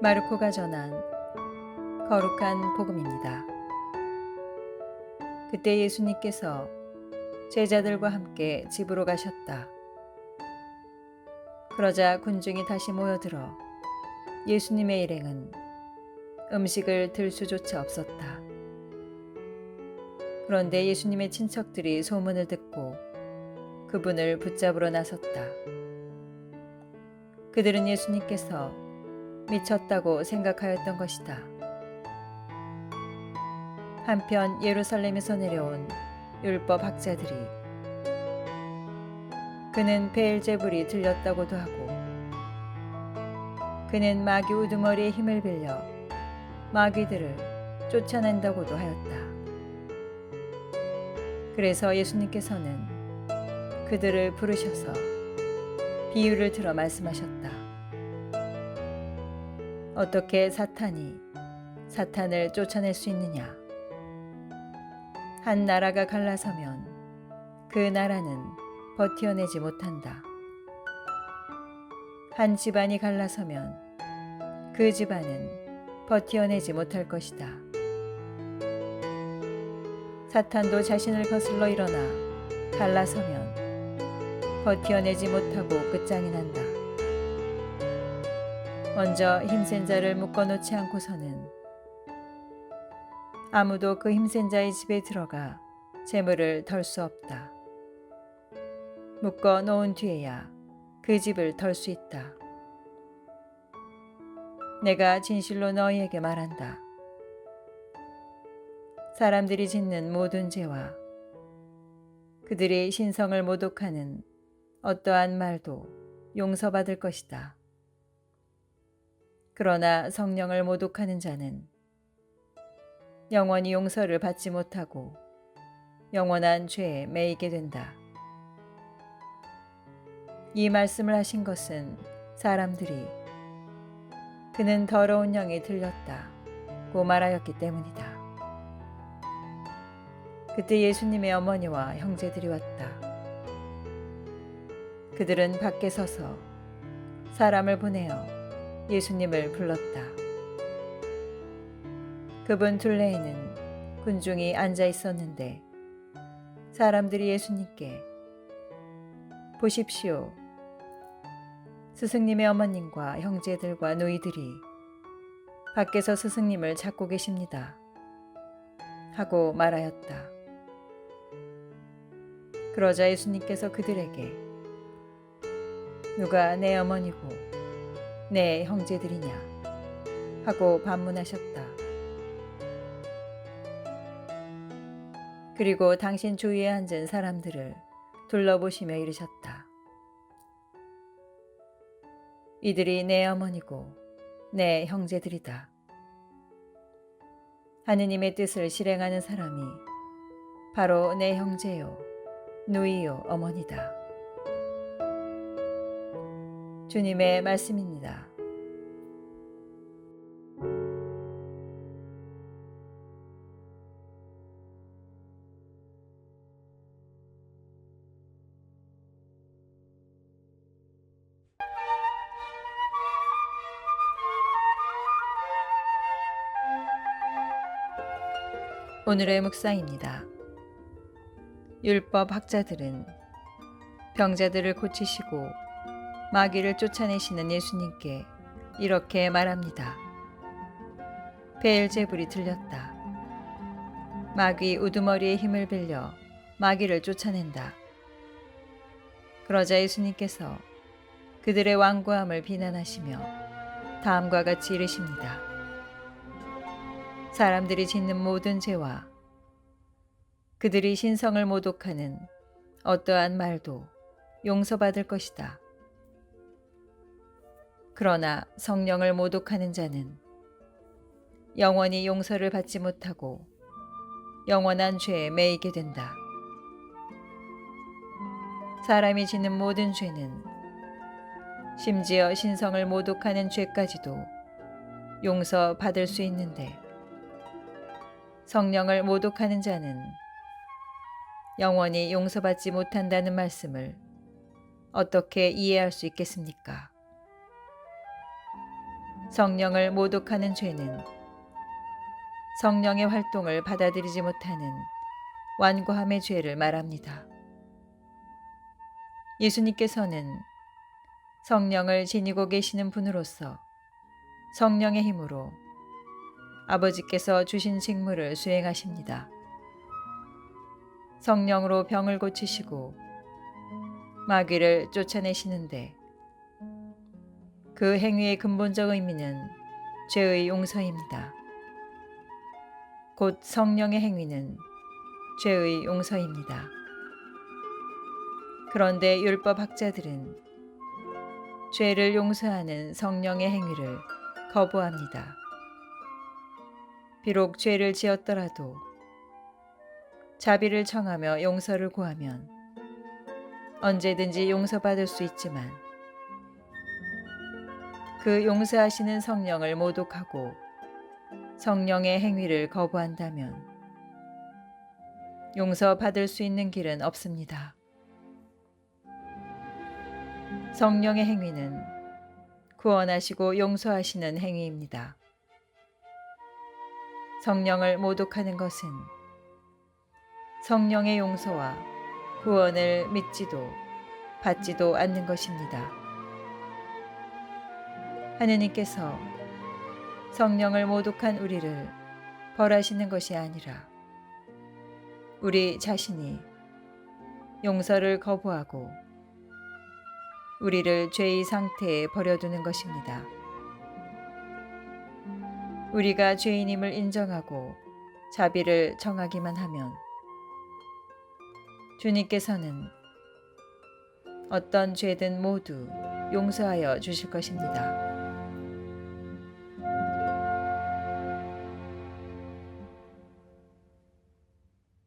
마르코가 전한 거룩한 복음입니다. 그때 예수님께서 제자들과 함께 집으로 가셨다. 그러자 군중이 다시 모여들어 예수님의 일행은 음식을 들 수조차 없었다. 그런데 예수님의 친척들이 소문을 듣고 그분을 붙잡으러 나섰다. 그들은 예수님께서 미쳤다고 생각하였던 것이다. 한편 예루살렘에서 내려온 율법 학자들이 그는 베엘제불이 들렸다고도 하고 그는 마귀 우두머리의 힘을 빌려 마귀들을 쫓아낸다고도 하였다. 그래서 예수님께서는 그들을 부르셔서 비유를 들어 말씀하셨다. 어떻게 사탄이 사탄을 쫓아낼 수 있느냐? 한 나라가 갈라서면 그 나라는 버티어내지 못한다. 한 집안이 갈라서면 그 집안은 버티어내지 못할 것이다. 사탄도 자신을 거슬러 일어나 갈라서면 버티어내지 못하고 끝장이 난다. 먼저 힘센 자를 묶어놓지 않고서는 아무도 그 힘센 자의 집에 들어가 재물을 덜 수 없다. 묶어 놓은 뒤에야 그 집을 덜 수 있다. 내가 진실로 너희에게 말한다. 사람들이 짓는 모든 죄와 그들이 신성을 모독하는 어떠한 말도 용서받을 것이다. 그러나 성령을 모독하는 자는 영원히 용서를 받지 못하고 영원한 죄에 매이게 된다. 이 말씀을 하신 것은 사람들이 그는 더러운 영이 들렸다고 말하였기 때문이다. 그때 예수님의 어머니와 형제들이 왔다. 그들은 밖에 서서 사람을 보내어 예수님을 불렀다. 그분 둘레에는 군중이 앉아 있었는데 사람들이 예수님께 보십시오. 스승님의 어머님과 형제들과 노이들이 밖에서 스승님을 찾고 계십니다. 하고 말하였다. 그러자 예수님께서 그들에게 누가 내 어머니고 내 형제들이냐 하고 반문하셨다. 그리고 당신 주위에 앉은 사람들을 둘러보시며 이르셨다. 이들이 내 어머니고 내 형제들이다. 하느님의 뜻을 실행하는 사람이 바로 내 형제요, 누이요, 어머니다. 주님의 말씀입니다. 오늘의 묵상입니다. 율법 학자들은 병자들을 고치시고 마귀를 쫓아내시는 예수님께 이렇게 말합니다. 베엘제불이 들렸다. 마귀 우두머리의 힘을 빌려 마귀를 쫓아낸다. 그러자 예수님께서 그들의 완고함을 비난하시며 다음과 같이 이르십니다. 사람들이 짓는 모든 죄와 그들이 신성을 모독하는 어떠한 말도 용서받을 것이다. 그러나 성령을 모독하는 자는 영원히 용서를 받지 못하고 영원한 죄에 매이게 된다. 사람이 짓는 모든 죄는 심지어 신성을 모독하는 죄까지도 용서받을 수 있는데 성령을 모독하는 자는 영원히 용서받지 못한다는 말씀을 어떻게 이해할 수 있겠습니까? 성령을 모독하는 죄는 성령의 활동을 받아들이지 못하는 완고함의 죄를 말합니다. 예수님께서는 성령을 지니고 계시는 분으로서 성령의 힘으로 아버지께서 주신 직무를 수행하십니다. 성령으로 병을 고치시고 마귀를 쫓아내시는데 그 행위의 근본적 의미는 죄의 용서입니다. 곧 성령의 행위는 죄의 용서입니다. 그런데 율법학자들은 죄를 용서하는 성령의 행위를 거부합니다. 비록 죄를 지었더라도 자비를 청하며 용서를 구하면 언제든지 용서받을 수 있지만 그 용서하시는 성령을 모독하고 성령의 행위를 거부한다면 용서받을 수 있는 길은 없습니다. 성령의 행위는 구원하시고 용서하시는 행위입니다. 성령을 모독하는 것은 성령의 용서와 구원을 믿지도 받지도 않는 것입니다. 하느님께서 성령을 모독한 우리를 벌하시는 것이 아니라 우리 자신이 용서를 거부하고 우리를 죄의 상태에 버려두는 것입니다. 우리가 죄인임을 인정하고 자비를 청하기만 하면 주님께서는 어떤 죄든 모두 용서하여 주실 것입니다.